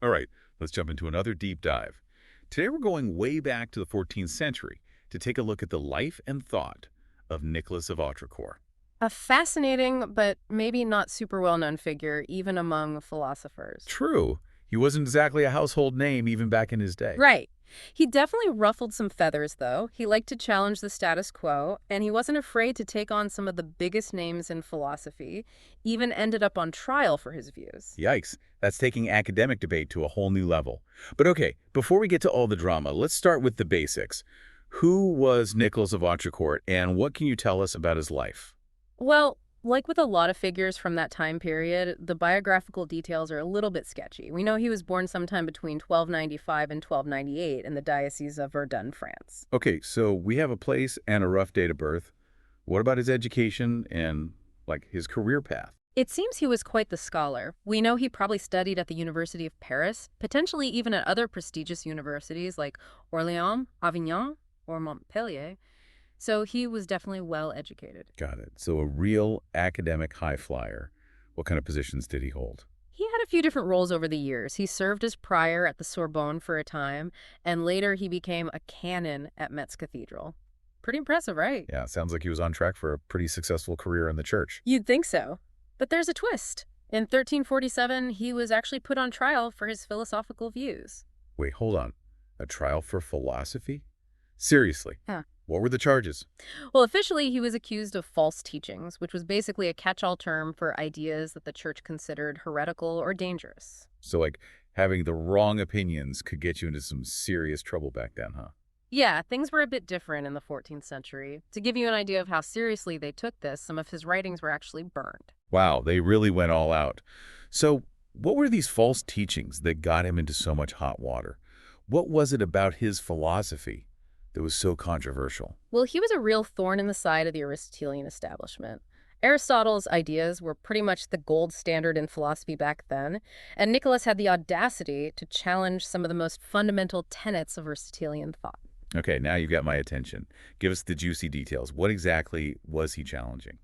All right, let's jump into another deep dive. Today we're going way back to the 14th century to take a look at the life and thought of Nicholas of Autrecourt. A fascinating, but maybe not super well-known figure, even among philosophers. True, he wasn't exactly a household name even back in his day. Right. He definitely ruffled some feathers, though. He liked to challenge the status quo, and he wasn't afraid to take on some of the biggest names in philosophy, even ended up on trial for his views. Yikes, that's taking academic debate to a whole new level. But okay, before we get to all the drama, let's start with the basics. Who was Nicholas of Autrecourt, and what can you tell us about his life? Well, like with a lot of figures from that time period, the biographical details are a little bit sketchy. We know he was born sometime between 1295 and 1298 in the Diocese of Verdun, France. Okay, so we have a place and a rough date of birth. What about his education and, like, his career path? It seems he was quite the scholar. We know he probably studied at the University of Paris, potentially even at other prestigious universities like Orléans, Avignon, or Montpellier. So he was definitely well educated. Got it. So a real academic high flyer. What kind of positions did he hold? He had a few different roles over the years. He served as prior at the Sorbonne for a time, and later he became a canon at Metz Cathedral. Pretty impressive, right? Yeah, sounds like he was on track for a pretty successful career in the church. You'd think so. But there's a twist. In 1347, he was actually put on trial for his philosophical views. Wait, hold on. A trial for philosophy? Seriously? Yeah. What were the charges? Well, officially, he was accused of false teachings, which was basically a catch-all term for ideas that the church considered heretical or dangerous. So, like, having the wrong opinions could get you into some serious trouble back then, huh? Yeah, things were a bit different in the 14th century. To give you an idea of how seriously they took this, some of his writings were actually burned. Wow, they really went all out. So, what were these false teachings that got him into so much hot water? What was it about his philosophy that was so controversial? Well, he was a real thorn in the side of the Aristotelian establishment. Aristotle's ideas were pretty much the gold standard in philosophy back then, and Nicholas had the audacity to challenge some of the most fundamental tenets of Aristotelian thought. Okay, now you've got my attention. Give us the juicy details. What exactly was he challenging?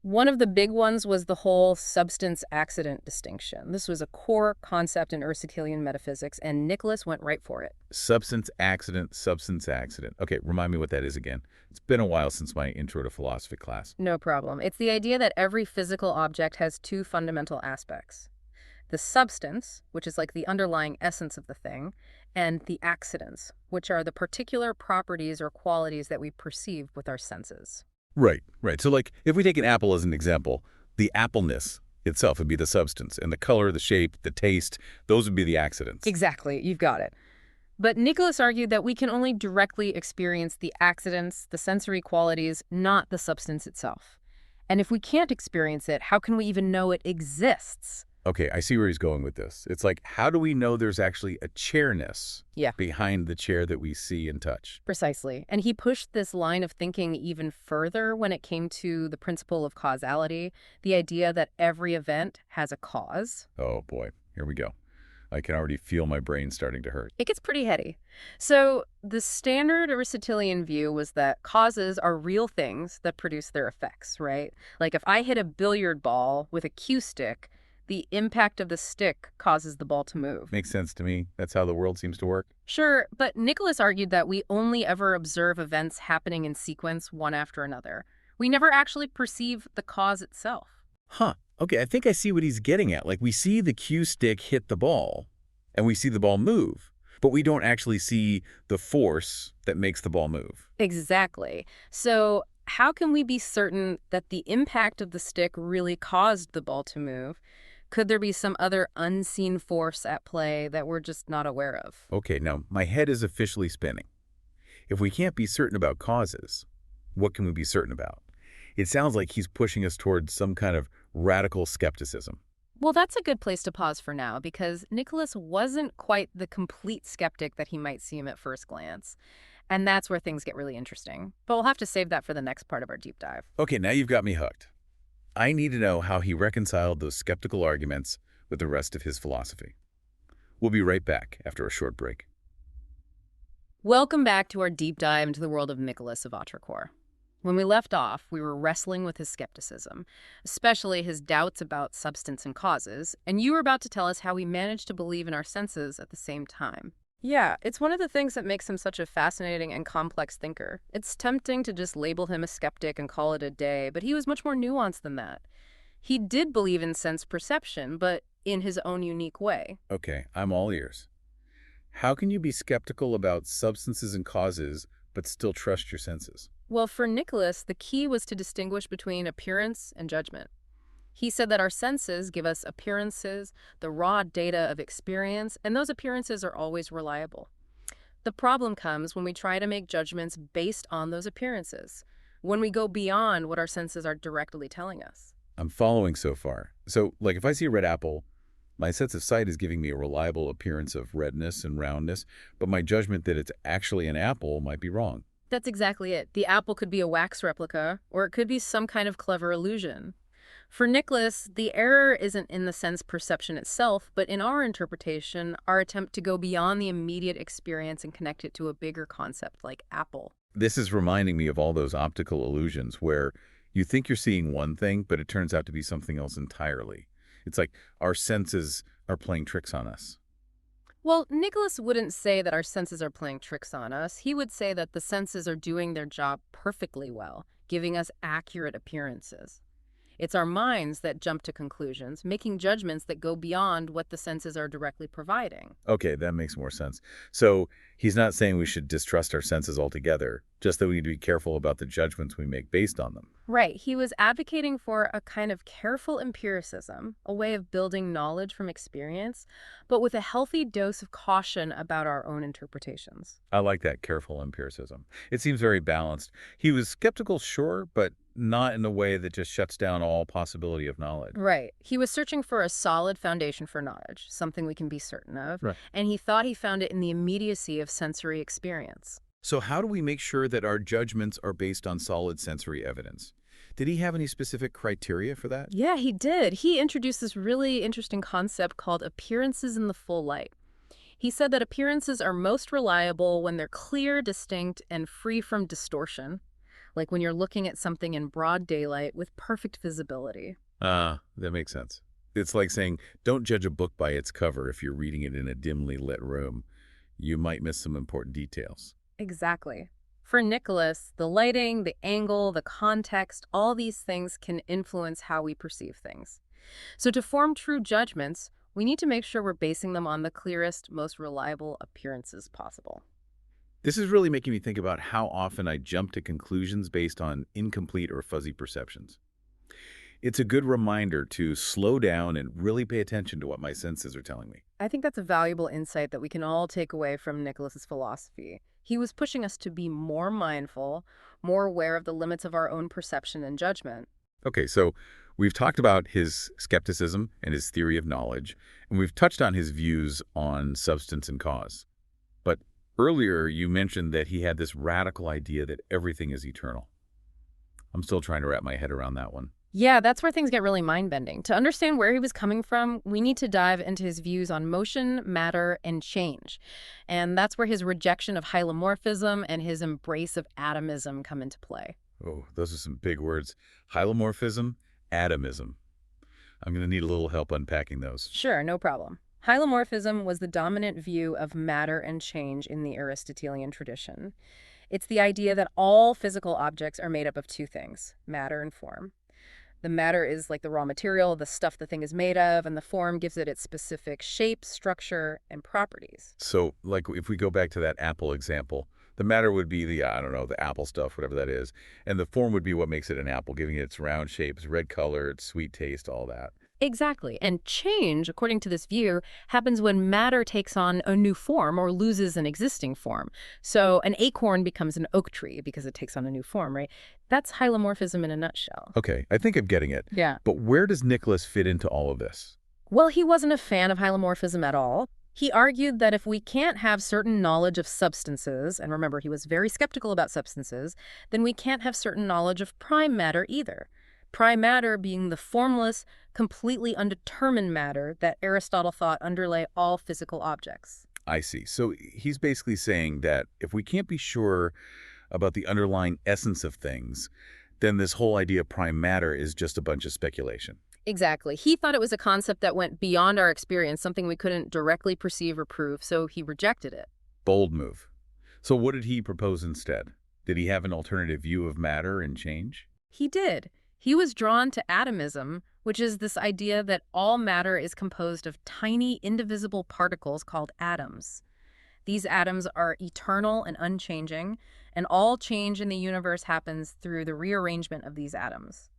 One of the big ones was the whole substance-accident distinction. This was a core concept in Aristotelian metaphysics, and Nicholas went right for it. Substance accident, substance accident. Okay, remind me what that is again. It's been a while since my intro to philosophy class. No problem. It's the idea that every physical object has two fundamental aspects. The substance, which is like the underlying essence of the thing, and the accidents, which are the particular properties or qualities that we perceive with our senses. Right, right. So like if we take an apple as an example, the appleness itself would be the substance, and the color, the shape, the taste, those would be the accidents. Exactly, you've got it. But Nicholas argued that we can only directly experience the accidents, the sensory qualities, not the substance itself. And if we can't experience it, how can we even know it exists? Okay, I see where he's going with this. It's like, how do we know there's actually a chairness Yeah, behind the chair that we see and touch? precisely. And he pushed this line of thinking even further when it came to the principle of causality, the idea that every event has a cause. Oh boy, here we go. I can already feel my brain starting to hurt. It gets pretty heady. So the standard Aristotelian view was that causes are real things that produce their effects, right? Like if I hit a billiard ball with a cue stick, the impact of the stick causes the ball to move. Makes sense to me. That's how the world seems to work. Sure, but Nicholas argued that we only ever observe events happening in sequence one after another. We never actually perceive the cause itself. Huh. Okay, I think I see what he's getting at. Like we see the cue stick hit the ball, and we see the ball move, but we don't actually see the force that makes the ball move. Exactly. So how can we be certain that the impact of the stick really caused the ball to move? Could there be some other unseen force at play that we're just not aware of? Okay, now my head is officially spinning. If we can't be certain about causes, what can we be certain about? It sounds like he's pushing us towards some kind of radical skepticism. Well, that's a good place to pause for now because Nicholas wasn't quite the complete skeptic that he might seem at first glance. And that's where things get really interesting. But we'll have to save that for the next part of our deep dive. Okay, now you've got me hooked. I need to know how he reconciled those skeptical arguments with the rest of his philosophy. We'll be right back after a short break. Welcome back to our deep dive into the world of Nicholas of Autrecourt. When we left off, we were wrestling with his skepticism, especially his doubts about substance and causes, and you were about to tell us how he managed to believe in our senses at the same time. Yeah, it's one of the things that makes him such a fascinating and complex thinker. It's tempting to just label him a skeptic and call it a day, but he was much more nuanced than that. He did believe in sense perception, but in his own unique way. Okay, I'm all ears. How can you be skeptical about substances and causes, but still trust your senses? Well, for Nicholas, the key was to distinguish between appearance and judgment. He said that our senses give us appearances, the raw data of experience, and those appearances are always reliable. The problem comes when we try to make judgments based on those appearances, when we go beyond what our senses are directly telling us. I'm following so far. So, like if I see a red apple, my sense of sight is giving me a reliable appearance of redness and roundness, but my judgment that it's actually an apple might be wrong. That's exactly it. The apple could be a wax replica, or it could be some kind of clever illusion. For Nicholas, the error isn't in the sense perception itself, but in our interpretation, our attempt to go beyond the immediate experience and connect it to a bigger concept like apple. This is reminding me of all those optical illusions where you think you're seeing one thing, but it turns out to be something else entirely. It's like our senses are playing tricks on us. Well, Nicholas wouldn't say that our senses are playing tricks on us. He would say that the senses are doing their job perfectly well, giving us accurate appearances. It's our minds that jump to conclusions, making judgments that go beyond what the senses are directly providing. Okay, that makes more sense. So he's not saying we should distrust our senses altogether, just that we need to be careful about the judgments we make based on them. Right. He was advocating for a kind of careful empiricism, a way of building knowledge from experience, but with a healthy dose of caution about our own interpretations. I like that careful empiricism. It seems very balanced. He was skeptical, sure, but not in a way that just shuts down all possibility of knowledge. Right. He was searching for a solid foundation for knowledge, something we can be certain of, Right. and he thought he found it in the immediacy of sensory experience. So how do we make sure that our judgments are based on solid sensory evidence? Did he have any specific criteria for that? Yeah, he did. He introduced this really interesting concept called appearances in the full light. He said that appearances are most reliable when they're clear, distinct, and free from distortion, like when you're looking at something in broad daylight with perfect visibility. That makes sense. It's like saying, don't judge a book by its cover if you're reading it in a dimly lit room. You might miss some important details. Exactly. For Nicholas, the lighting, the angle, the context, all these things can influence how we perceive things. So to form true judgments, we need to make sure we're basing them on the clearest, most reliable appearances possible. This is really making me think about how often I jump to conclusions based on incomplete or fuzzy perceptions. It's a good reminder to slow down and really pay attention to what my senses are telling me. I think that's a valuable insight that we can all take away from Nicholas's philosophy. He was pushing us to be more mindful, more aware of the limits of our own perception and judgment. Okay, so we've talked about his skepticism and his theory of knowledge, and we've touched on his views on substance and cause. But earlier, you mentioned that he had this radical idea that everything is eternal. I'm still trying to wrap my head around that one. Yeah, that's where things get really mind-bending. To understand where he was coming from, we need to dive into his views on motion, matter, and change. And that's where his rejection of hylomorphism and his embrace of atomism come into play. Oh, those are some big words. Hylomorphism, atomism. I'm going to need a little help unpacking those. Sure, no problem. Hylomorphism was the dominant view of matter and change in the Aristotelian tradition. It's the idea that all physical objects are made up of two things, matter and form. The matter is like the raw material, the stuff the thing is made of, and the form gives it its specific shape, structure, and properties. So, like, if we go back to that apple example, the matter would be the, I don't know, the apple stuff, whatever that is. And the form would be what makes it an apple, giving it its round shape, its red color, its sweet taste, all that. Exactly. And change, according to this view, happens when matter takes on a new form or loses an existing form. So an acorn becomes an oak tree because it takes on a new form, right? That's hylomorphism in a nutshell. Okay, I think I'm getting it. Yeah. But where does Nicholas fit into all of this? Well, he wasn't a fan of hylomorphism at all. He argued that if we can't have certain knowledge of substances, and remember, he was very skeptical about substances, then we can't have certain knowledge of prime matter either. Prime matter being the formless, completely undetermined matter that Aristotle thought underlay all physical objects. I see. So he's basically saying that if we can't be sure about the underlying essence of things, then this whole idea of prime matter is just a bunch of speculation. Exactly. He thought it was a concept that went beyond our experience, something we couldn't directly perceive or prove, so he rejected it. Bold move. So what did he propose instead? Did he have an alternative view of matter and change? He did. He was drawn to atomism, which is this idea that all matter is composed of tiny, indivisible particles called atoms. These atoms are eternal and unchanging, and all change in the universe happens through the rearrangement of these atoms.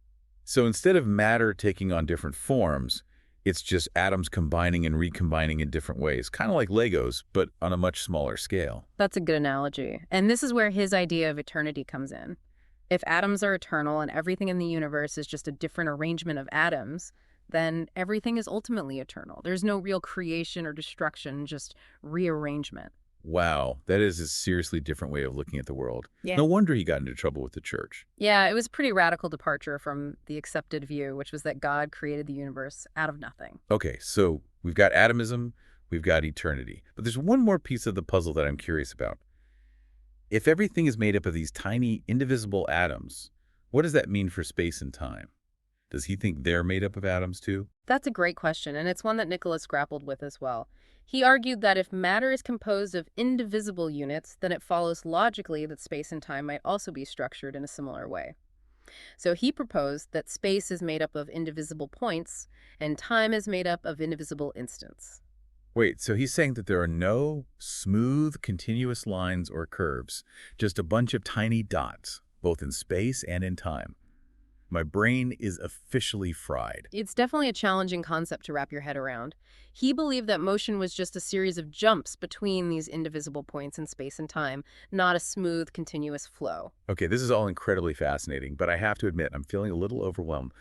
So instead of matter taking on different forms, it's just atoms combining and recombining in different ways, kind of like Legos, but on a much smaller scale. That's a good analogy. And this is where his idea of eternity comes in. If atoms are eternal and everything in the universe is just a different arrangement of atoms, then everything is ultimately eternal. There's no real creation or destruction, just rearrangement. Wow, that is a seriously different way of looking at the world. Yeah. No wonder he got into trouble with the church. Yeah, it was a pretty radical departure from the accepted view, which was that God created the universe out of nothing. Okay, so we've got atomism, we've got eternity. But there's one more piece of the puzzle that I'm curious about. If everything is made up of these tiny, indivisible atoms, what does that mean for space and time? Does he think they're made up of atoms too? That's a great question, and it's one that Nicholas grappled with as well. He argued that if matter is composed of indivisible units, then it follows logically that space and time might also be structured in a similar way. So he proposed that space is made up of indivisible points, and time is made up of indivisible instants. Wait, so he's saying that there are no smooth, continuous lines or curves, just a bunch of tiny dots, both in space and in time. My brain is officially fried. It's definitely a challenging concept to wrap your head around. He believed that motion was just a series of jumps between these indivisible points in space and time, not a smooth, continuous flow. Okay, this is all incredibly fascinating, but I have to admit, I'm feeling a little overwhelmed.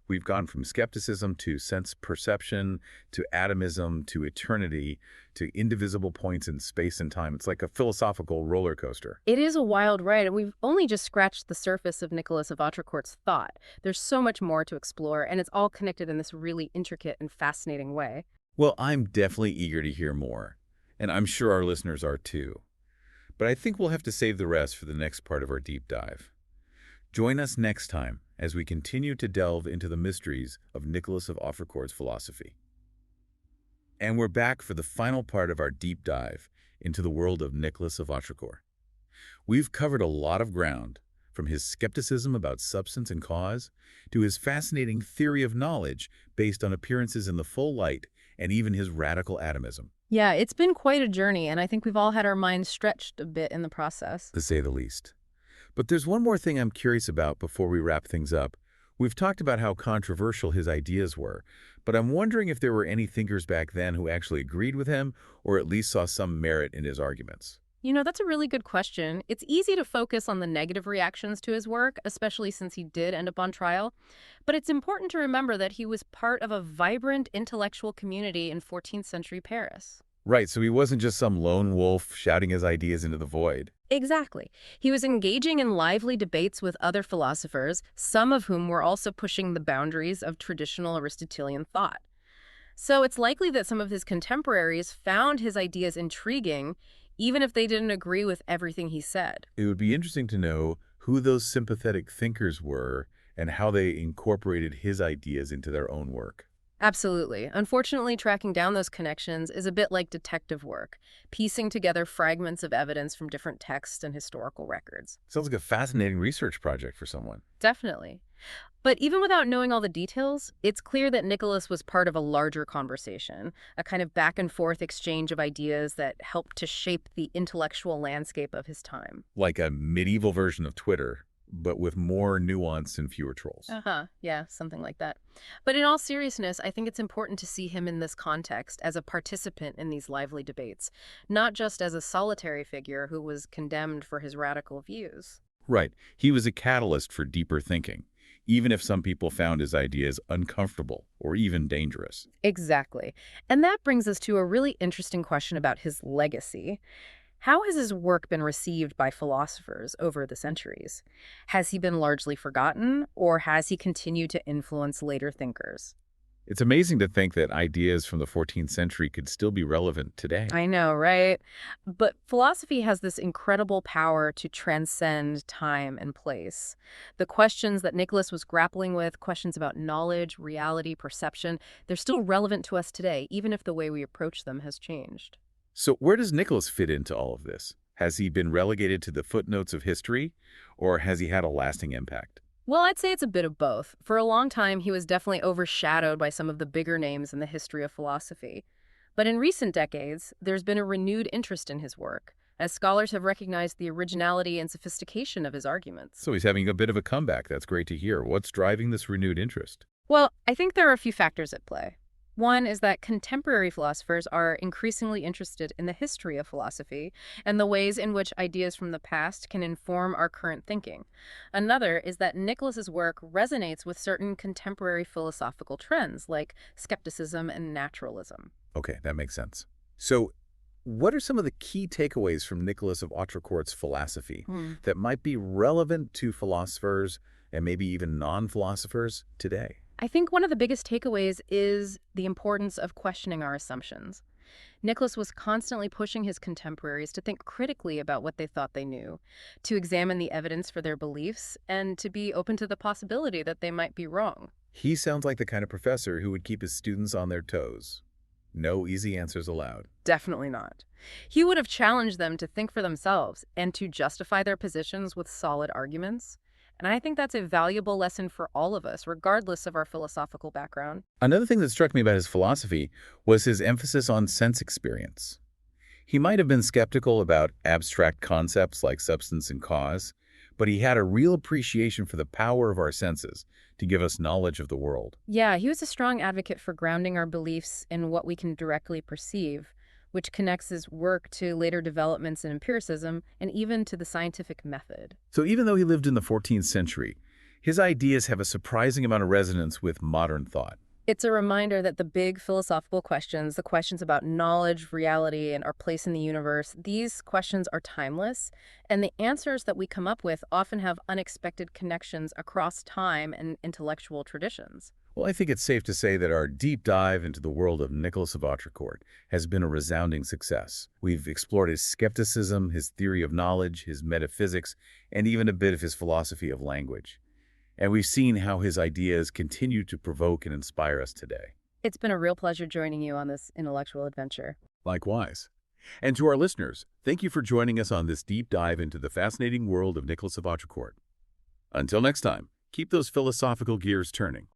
We've gone from skepticism to sense perception, to atomism, to eternity, to indivisible points in space and time. It's like a philosophical roller coaster. It is a wild ride, and we've only just scratched the surface of Nicholas of Autrecourt's thought. There's so much more to explore, and it's all connected in this really intricate and fascinating way. Well, I'm definitely eager to hear more, and I'm sure our listeners are too. But I think we'll have to save the rest for the next part of our deep dive. Join us next time as we continue to delve into the mysteries of Nicholas of Autrecourt's philosophy. And we're back for the final part of our deep dive into the world of Nicholas of Autrecourt. We've covered a lot of ground, from his skepticism about substance and cause to his fascinating theory of knowledge based on appearances in the full light and even his radical atomism, Yeah, it's been quite a journey, and I think we've all had our minds stretched a bit in the process. to say the least. But there's one more thing I'm curious about before we wrap things up. We've talked about how controversial his ideas were, but I'm wondering if there were any thinkers back then who actually agreed with him or at least saw some merit in his arguments. You know, that's a really good question. It's easy to focus on the negative reactions to his work, especially since he did end up on trial. But it's important to remember that he was part of a vibrant intellectual community in 14th century Paris. Right, so he wasn't just some lone wolf shouting his ideas into the void. Exactly. He was engaging in lively debates with other philosophers, some of whom were also pushing the boundaries of traditional Aristotelian thought. So it's likely that some of his contemporaries found his ideas intriguing, even if they didn't agree with everything he said. It would be interesting to know who those sympathetic thinkers were and how they incorporated his ideas into their own work. Absolutely. Unfortunately, tracking down those connections is a bit like detective work, piecing together fragments of evidence from different texts and historical records. Sounds like a fascinating research project for someone. Definitely. But even without knowing all the details, it's clear that Nicholas was part of a larger conversation, a kind of back and forth exchange of ideas that helped to shape the intellectual landscape of his time. Like a medieval version of Twitter, but with more nuance and fewer trolls. Uh-huh. Yeah, something like that. But in all seriousness, I think it's important to see him in this context as a participant in these lively debates, not just as a solitary figure who was condemned for his radical views. Right. He was a catalyst for deeper thinking, even if some people found his ideas uncomfortable or even dangerous. Exactly. And that brings us to a really interesting question about his legacy. How has his work been received by philosophers over the centuries? Has he been largely forgotten, or has he continued to influence later thinkers? It's amazing to think that ideas from the 14th century could still be relevant today. I know, right? But philosophy has this incredible power to transcend time and place. The questions that Nicholas was grappling with, questions about knowledge, reality, perception, they're still relevant to us today, even if the way we approach them has changed. So where does Nicholas fit into all of this? Has he been relegated to the footnotes of history, or has he had a lasting impact? Well, I'd say it's a bit of both. For a long time, he was definitely overshadowed by some of the bigger names in the history of philosophy. But in recent decades, there's been a renewed interest in his work, as scholars have recognized the originality and sophistication of his arguments. So he's having a bit of a comeback. That's great to hear. What's driving this renewed interest? Well, I think there are a few factors at play. One is that contemporary philosophers are increasingly interested in the history of philosophy and the ways in which ideas from the past can inform our current thinking. Another is that Nicholas's work resonates with certain contemporary philosophical trends like skepticism and naturalism. Okay, that makes sense. So what are some of the key takeaways from Nicholas of Autrecourt's philosophy that might be relevant to philosophers and maybe even non-philosophers today? I think one of the biggest takeaways is the importance of questioning our assumptions. Nicholas was constantly pushing his contemporaries to think critically about what they thought they knew, to examine the evidence for their beliefs, and to be open to the possibility that they might be wrong. He sounds like the kind of professor who would keep his students on their toes. No easy answers allowed. Definitely not. He would have challenged them to think for themselves and to justify their positions with solid arguments. And I think that's a valuable lesson for all of us, regardless of our philosophical background. Another thing that struck me about his philosophy was his emphasis on sense experience. He might have been skeptical about abstract concepts like substance and cause, but he had a real appreciation for the power of our senses to give us knowledge of the world. Yeah, he was a strong advocate for grounding our beliefs in what we can directly perceive, which connects his work to later developments in empiricism and even to the scientific method. So even though he lived in the 14th century, his ideas have a surprising amount of resonance with modern thought. It's a reminder that the big philosophical questions, the questions about knowledge, reality, and our place in the universe, these questions are timeless, and the answers that we come up with often have unexpected connections across time and intellectual traditions. Well, I think it's safe to say that our deep dive into the world of Nicholas of Autrecourt has been a resounding success. We've explored his skepticism, his theory of knowledge, his metaphysics, and even a bit of his philosophy of language. And we've seen how his ideas continue to provoke and inspire us today. It's been a real pleasure joining you on this intellectual adventure. Likewise. And to our listeners, thank you for joining us on this deep dive into the fascinating world of Nicholas of Autrecourt. Until next time, keep those philosophical gears turning.